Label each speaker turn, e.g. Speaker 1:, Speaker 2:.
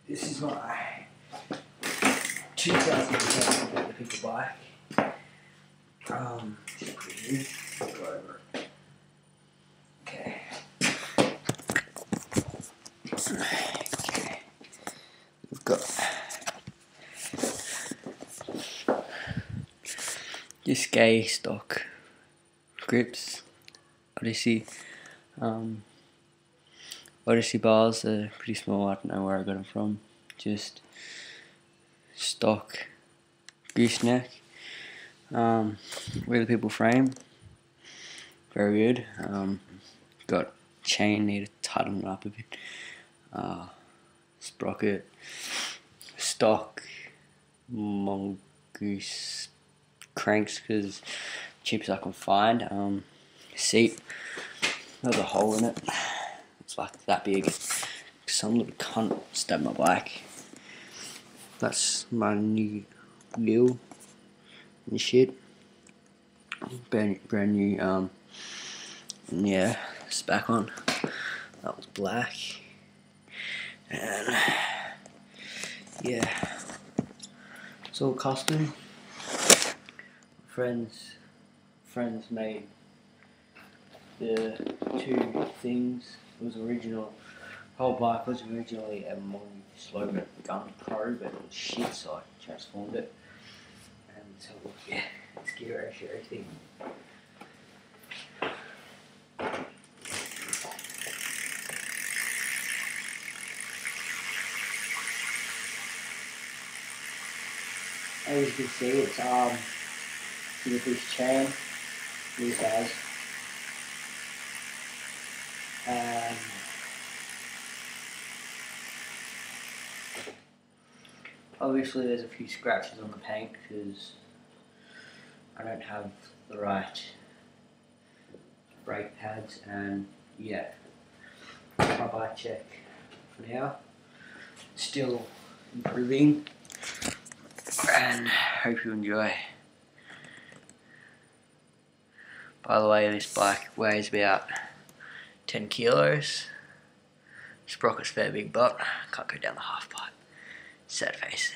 Speaker 1: This is my 2010 the people bike. Just pretty new. Go over it. Okay. Okay. We've got this gay stock grips. Odyssey bars are pretty small. I don't know where I got them from. Just stock gooseneck. Really people frame. Very good. Got chain, need to tighten it up a bit. Sprocket. Stock mongoose cranks because cheapest I can find. Seat. There's a hole in it. It's like that big. Some little cunt stabbed my bike. That's my new wheel and shit. Brand new. Yeah, it's back on. That was black. And yeah, it's all custom. Friends made the two things. It was original. Whole bike was originally a mongoose Logan Gun Pro, but it was shit, so I transformed it. And so yeah, it's gear ratio everything. As you can see, it's with this chain, these guys. Obviously there's a few scratches on the paint because I don't have the right brake pads, and yeah, my bike check for now. Still improving, and hope you enjoy. By the way, this bike weighs about 10 kilos. Sprocket's fair big, but can't go down the half pipe. Sad face.